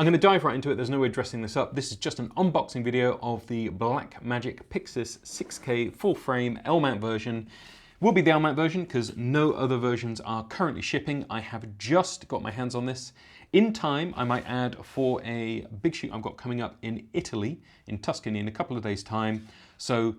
I'm going to dive right into it. There's no way dressing this up. This is just an unboxing video of the Blackmagic PYXIS 6K full frame L-mount version. Will be the L-mount version because no other versions are currently shipping. I have just got my hands on this in time, I might add, for a big shoot I've got coming up in Italy, in Tuscany, in a couple of days' time. So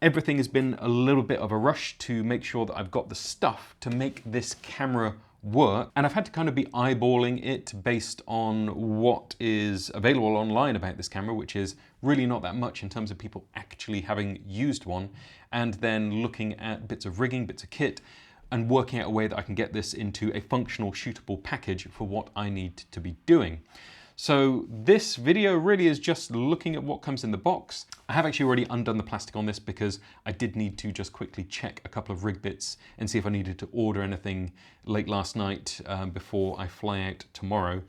everything has been a little bit of a rush to make sure that I've got the stuff to make this camera work. And I've had to kind of be eyeballing it based on what is available online about this camera, which is really not that much in terms of people actually having used one, and then looking at bits of rigging, bits of kit, and working out a way that I can get this into a functional, shootable package for what I need to be doing. So this video really is just looking at what comes in the box. I have actually already undone the plastic on this because I did need to just quickly check a couple of rig bits and see if I needed to order anything late last night before I fly out tomorrow.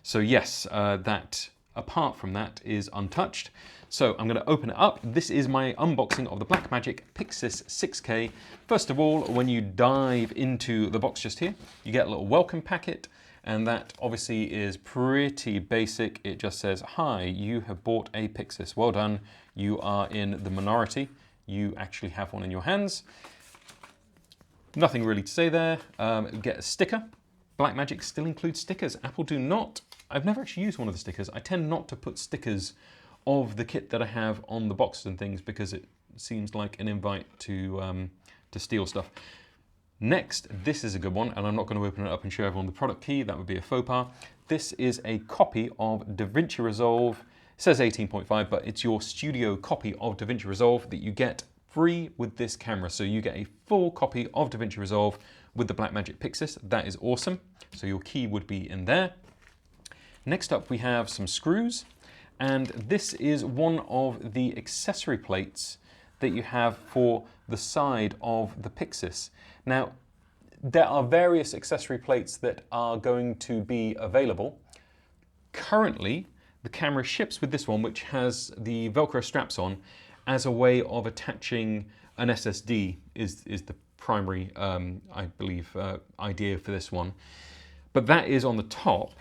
So yes, that apart from that is untouched. So I'm going to open it up. This is my unboxing of the Blackmagic PYXIS 6K. First of all, when you dive into the box just here, you get a little welcome packet. And that obviously is pretty basic. It just says, hi, you have bought a PYXIS. Well done. You are in the minority. You actually have one in your hands. Nothing really to say there. Get a sticker. Blackmagic still includes stickers. Apple do not. I've never actually used one of the stickers. I tend not to put stickers of the kit that I have on the boxes and things because it seems like an invite to steal stuff. Next, this is a good one, and I'm not going to open it up and show everyone the product key. That would be a faux pas. This is a copy of DaVinci Resolve. It says 18.5, but it's your studio copy of DaVinci Resolve that you get free with this camera. So you get a full copy of DaVinci Resolve with the Blackmagic PYXIS. That is awesome. So your key would be in there. Next up, we have some screws, and this is one of the accessory plates that you have for the side of the PYXIS. Now, there are various accessory plates that are going to be available. Currently, the camera ships with this one, which has the Velcro straps on, as a way of attaching an SSD, is the primary, I believe, idea for this one. But that is on the top.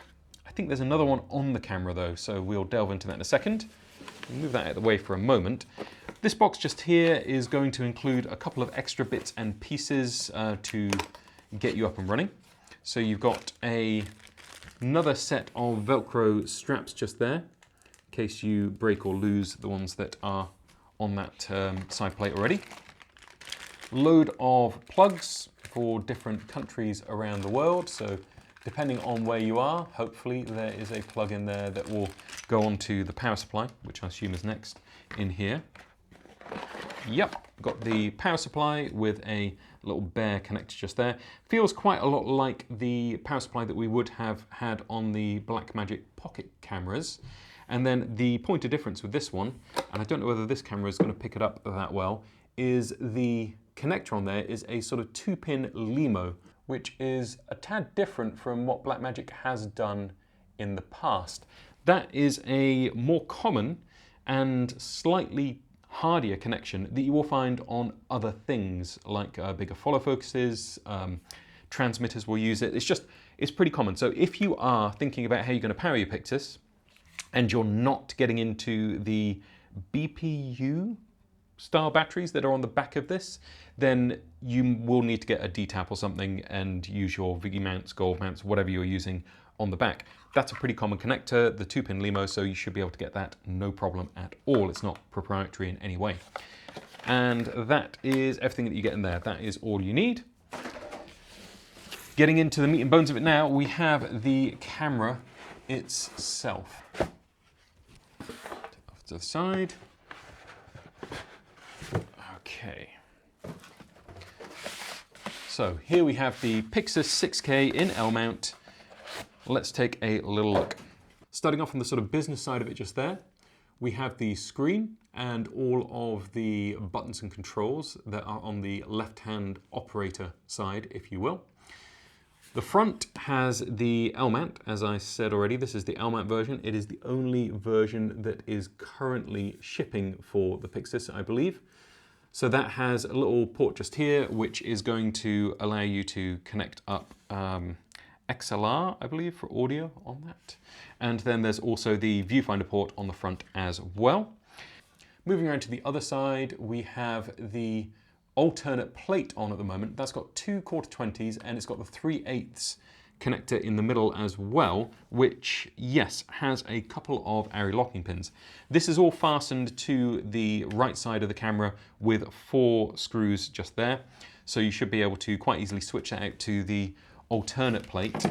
I think there's another one on the camera though, so we'll delve into that in a second. We'll move that out of the way for a moment. This box just here is going to include a couple of extra bits and pieces to get you up and running. So you've got another set of Velcro straps just there, in case you break or lose the ones that are on that side plate already. Load of plugs for different countries around the world. So depending on where you are, hopefully there is a plug in there that will go onto the power supply, which I assume is next in here. Yep, got the power supply with a little bare connector just there. Feels quite a lot like the power supply that we would have had on the Blackmagic Pocket cameras. And then the point of difference with this one, and I don't know whether this camera is going to pick it up that well, is the connector on there is a sort of 2-pin LEMO, which is a tad different from what Blackmagic has done in the past. That is a more common and slightly hardier connection that you will find on other things like bigger follow focuses, transmitters will use it. It's pretty common. So if you are thinking about how you're going to power your PYXIS and you're not getting into the BPU style batteries that are on the back of this, then you will need to get a D-tap or something and use your V mounts, gold mounts, whatever you're using on the back. That's a pretty common connector, the 2-pin LEMO, so you should be able to get that no problem at all. It's not proprietary in any way. And that is everything that you get in there. That is all you need. Getting into the meat and bones of it now, we have the camera itself. Off to the side. Okay. So here we have the PYXIS 6K in L-mount. Let's take a little look. Starting off on the sort of business side of it just there, we have the screen and all of the buttons and controls that are on the left-hand operator side, if you will. The front has the L-mount, as I said already. This is the L-mount version. It is the only version that is currently shipping for the PYXIS, I believe. So that has a little port just here, which is going to allow you to connect up XLR, I believe, for audio on that. And then there's also the viewfinder port on the front as well. Moving around to the other side, we have the alternate plate on at the moment. That's got two 1/4-20s and it's got the 3/8 connector in the middle as well, which, yes, has a couple of ARRI locking pins. This is all fastened to the right side of the camera with 4 screws just there. So you should be able to quite easily switch that out to the alternate plate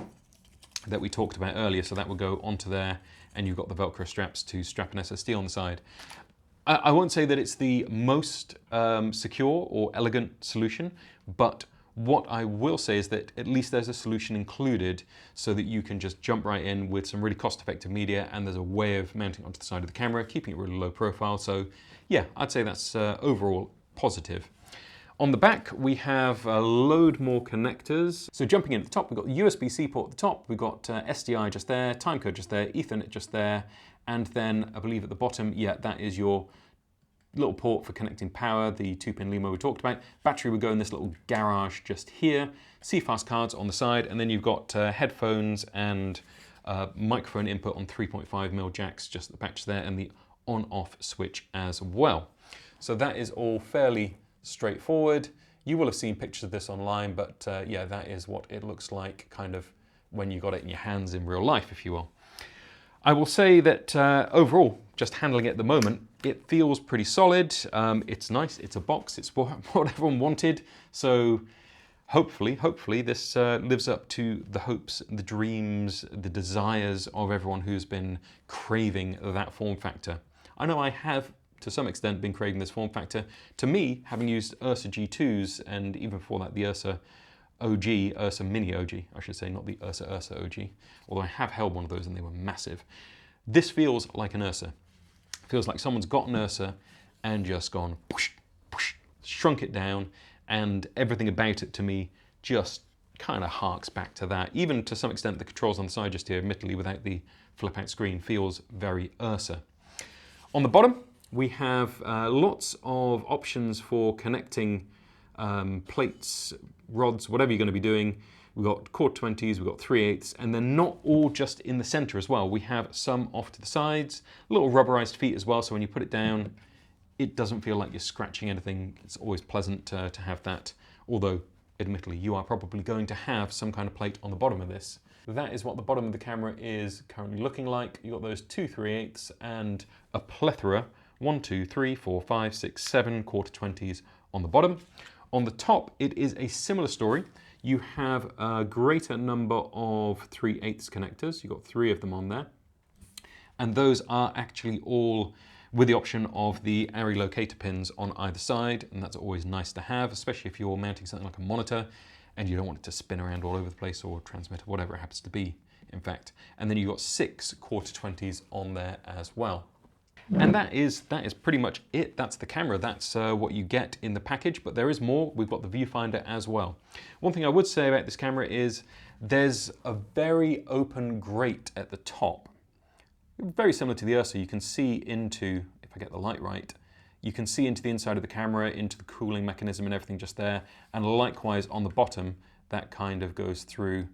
that we talked about earlier. So that will go onto there and you've got the Velcro straps to strap an SSD on the side. I won't say that it's the most secure or elegant solution, but what I will say is that at least there's a solution included so that you can just jump right in with some really cost-effective media, and there's a way of mounting onto the side of the camera, keeping it really low profile. So yeah, I'd say that's overall positive. On the back, we have a load more connectors. So jumping in at the top, we've got the USB-C port at the top, we've got SDI just there, timecode just there, Ethernet just there, and then I believe at the bottom, yeah, that is your little port for connecting power, the 2-pin LEMO we talked about. Battery would go in this little garage just here. CFast cards on the side, and then you've got headphones and microphone input on 3.5mm jacks just at the back there, and the on-off switch as well. So that is all fairly straightforward. You will have seen pictures of this online, but yeah, that is what it looks like kind of when you got it in your hands in real life, if you will. I will say that overall, just handling it at the moment, it feels pretty solid. It's nice, it's a box, it's what everyone wanted. So hopefully this lives up to the hopes, the dreams, the desires of everyone who's been craving that form factor. I know I have, to some extent, been craving this form factor. To me, having used URSA G2s, and even before that, the URSA OG, URSA Mini OG, I should say, not the URSA OG, although I have held one of those and they were massive. This feels like an URSA. It feels like someone's got an URSA and just gone, push, push, shrunk it down, and everything about it to me just kind of harks back to that. Even to some extent, the controls on the side just here, admittedly without the flip out screen, feels very URSA. On the bottom, we have lots of options for connecting plates, rods, whatever you're going to be doing. We've got 1/4-20s, we've got 3/8, and they're not all just in the center as well. We have some off to the sides, little rubberized feet as well, so when you put it down, it doesn't feel like you're scratching anything. It's always pleasant to have that, although admittedly you are probably going to have some kind of plate on the bottom of this. That is what the bottom of the camera is currently looking like. You've got those 2 3/8s and a plethora, 1, 2, 3, 4, 5, 6, 7 1/4-20s on the bottom. On the top, it is a similar story. You have a greater number of 3/8 connectors. You've got 3 of them on there. And those are actually all with the option of the ARRI locator pins on either side. And that's always nice to have, especially if you're mounting something like a monitor and you don't want it to spin around all over the place, or transmit, or whatever it happens to be, in fact. And then you've got 6 1/4-20s on there as well. And that is pretty much it. That's the camera. That's what you get in the package, but there is more. We've got the viewfinder as well. One thing I would say about this camera is there's a very open grate at the top. Very similar to the URSA. You can see into, if I get the light right, you can see into the inside of the camera, into the cooling mechanism and everything just there. And likewise on the bottom, that kind of goes through.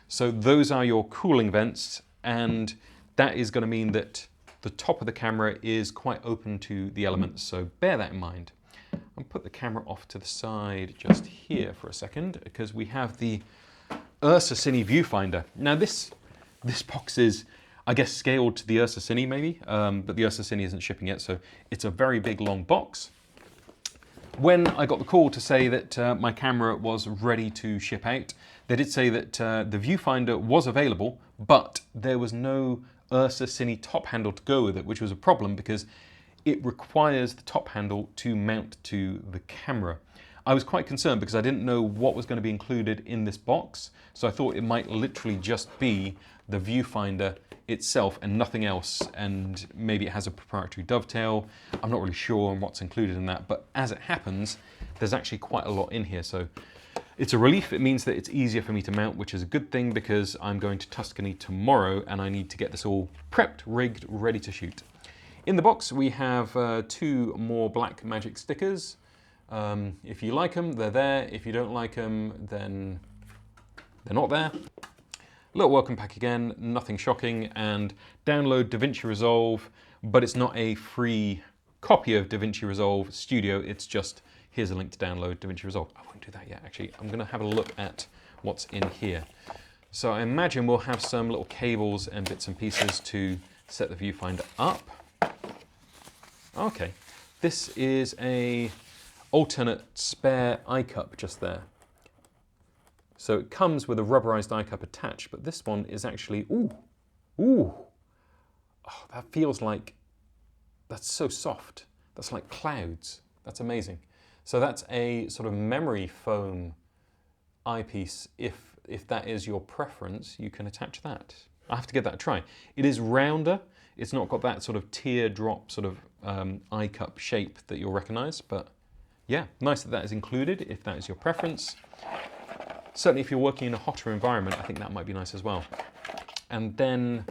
So those are your cooling vents, and that is going to mean that the top of the camera is quite open to the elements, so bear that in mind. I'll put the camera off to the side just here for a second, because we have the URSA Cine Viewfinder. Now this box is, I guess, scaled to the URSA Cine maybe, but the URSA Cine isn't shipping yet, so it's a very big long box. When I got the call to say that my camera was ready to ship out, they did say that the viewfinder was available, but there was no URSA Cine top handle to go with it, which was a problem because it requires the top handle to mount to the camera. I was quite concerned because I didn't know what was going to be included in this box, so I thought it might literally just be the viewfinder itself and nothing else, and maybe it has a proprietary dovetail. I'm not really sure on what's included in that, but as it happens, there's actually quite a lot in here, so it's a relief. It means that it's easier for me to mount, which is a good thing because I'm going to Tuscany tomorrow and I need to get this all prepped, rigged, ready to shoot. In the box we have 2 more Blackmagic stickers. If you like them, they're there. If you don't like them, then they're not there. Little welcome pack again, nothing shocking, and download DaVinci Resolve, but it's not a free copy of DaVinci Resolve Studio, it's just, here's a link to download DaVinci Resolve. I won't do that yet, actually. I'm gonna have a look at what's in here. So I imagine we'll have some little cables and bits and pieces to set the viewfinder up. Okay, this is a alternate spare eye cup just there. So it comes with a rubberized eye cup attached, but this one is actually, oh, that feels like, that's so soft. That's like clouds. That's amazing. So that's a sort of memory foam eyepiece. If that is your preference, you can attach that. I have to give that a try. It is rounder. It's not got that sort of teardrop sort of eye cup shape that you'll recognize, but yeah, nice that that is included if that is your preference. Certainly if you're working in a hotter environment, I think that might be nice as well. And then,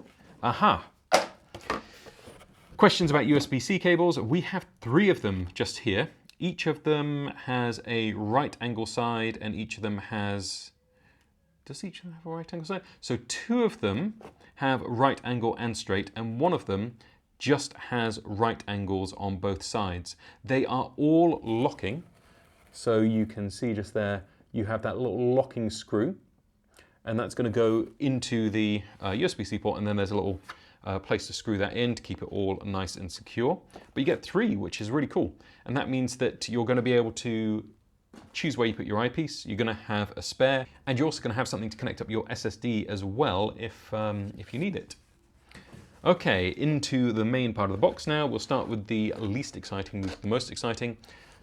questions about USB-C cables. We have 3 of them just here. Each of them has a right angle side and each of them has, does each of them have a right angle side? So 2 of them have right angle and straight, and 1 of them just has right angles on both sides. They are all locking. So you can see just there, you have that little locking screw, and that's going to go into the USB-C port, and then there's a little place to screw that in to keep it all nice and secure. But you get 3, which is really cool. And that means that you're going to be able to choose where you put your eyepiece, you're going to have a spare, and you're also going to have something to connect up your SSD as well if you need it. Okay, into the main part of the box now. We'll start with the least exciting, the most exciting.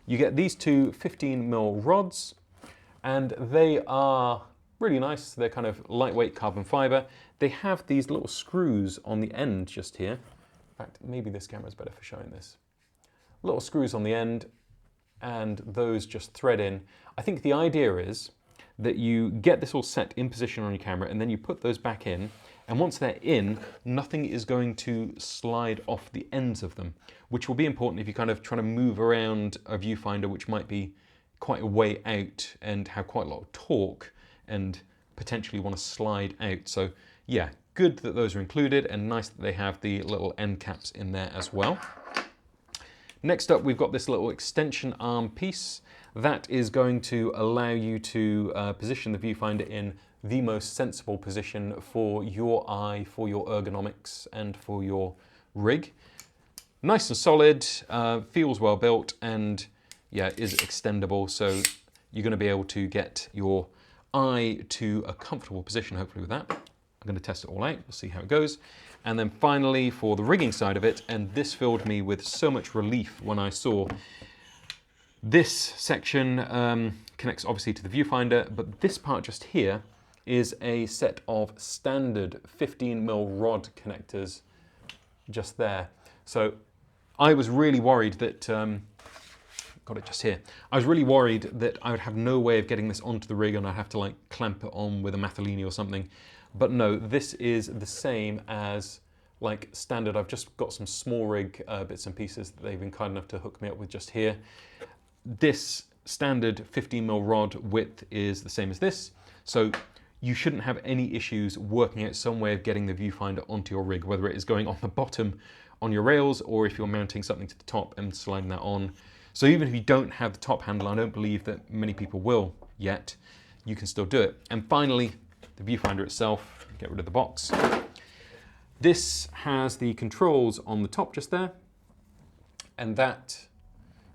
You get these 2 15mm rods, and they are really nice. They're kind of lightweight carbon fiber. They have these little screws on the end just here. In fact, maybe this camera is better for showing this. Little screws on the end, and those just thread in. I think the idea is that you get this all set in position on your camera, and then you put those back in, and once they're in, nothing is going to slide off the ends of them, which will be important if you're kind of trying to move around a viewfinder, which might be quite a way out and have quite a lot of torque and potentially want to slide out. So yeah, good that those are included, and nice that they have the little end caps in there as well. Next up, we've got this little extension arm piece that is going to allow you to position the viewfinder in the most sensible position for your eye, for your ergonomics, and for your rig. Nice and solid, feels well built, and yeah, is extendable, so you're going to be able to get your eye to a comfortable position, hopefully, with that. I'm going to test it all out, we'll see how it goes. And then finally, for the rigging side of it, and this filled me with so much relief when I saw this section connects obviously to the viewfinder, but this part just here is a set of standard 15mm rod connectors just there. So I was really worried that, got it just here. I was really worried that I would have no way of getting this onto the rig and I'd have to like clamp it on with a Mathellini or something. But no, this is the same as like standard. I've just got some small rig bits and pieces that they've been kind enough to hook me up with just here. This standard 15mm rod width is the same as this. So you shouldn't have any issues working out some way of getting the viewfinder onto your rig, whether it is going on the bottom on your rails or if you're mounting something to the top and sliding that on. So even if you don't have the top handle, I don't believe that many people will yet, you can still do it. And finally, the viewfinder itself, get rid of the box. This has the controls on the top just there, and that,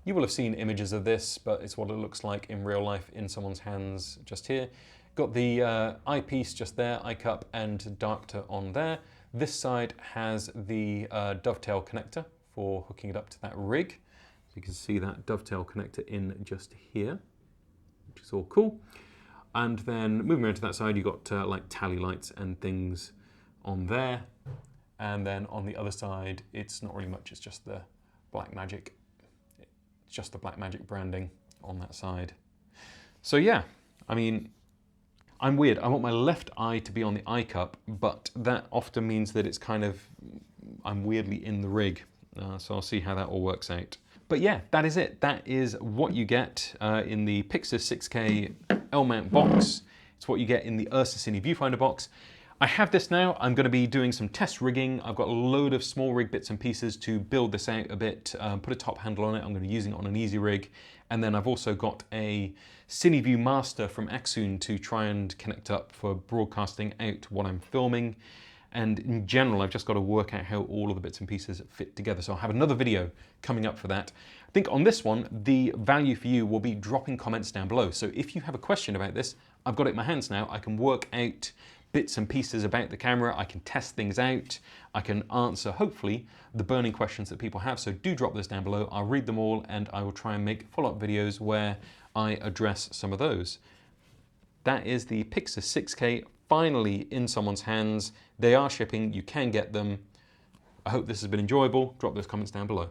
you will have seen images of this, but it's what it looks like in real life in someone's hands just here. Got the eyepiece just there, eye cup and diopter on there. This side has the dovetail connector for hooking it up to that rig. So you can see that dovetail connector in just here, which is all cool. And then moving around to that side, you've got like tally lights and things on there. And then on the other side, it's not really much, it's just the Blackmagic. It's just the Blackmagic branding on that side. So yeah, I mean, I'm weird. I want my left eye to be on the eye cup, but that often means that it's kind of, I'm weirdly in the rig. So I'll see how that all works out. But yeah, that is it. That is what you get in the PYXIS 6K L-mount box. It's what you get in the URSA Cine Viewfinder box. I have this now. I'm going to be doing some test rigging. I've got a load of small rig bits and pieces to build this out a bit, put a top handle on it. I'm going to be using it on an easy rig. And then I've also got a CineView Master from Axoon to try and connect up for broadcasting out what I'm filming. And in general, I've just got to work out how all of the bits and pieces fit together. So I'll have another video coming up for that. I think on this one, the value for you will be dropping comments down below. So if you have a question about this, I've got it in my hands now. I can work out bits and pieces about the camera. I can test things out. I can answer, hopefully, the burning questions that people have. So do drop this down below. I'll read them all and I will try and make follow-up videos where I address some of those. That is the PYXIS 6K finally in someone's hands. They are shipping. You can get them. I hope this has been enjoyable. Drop those comments down below.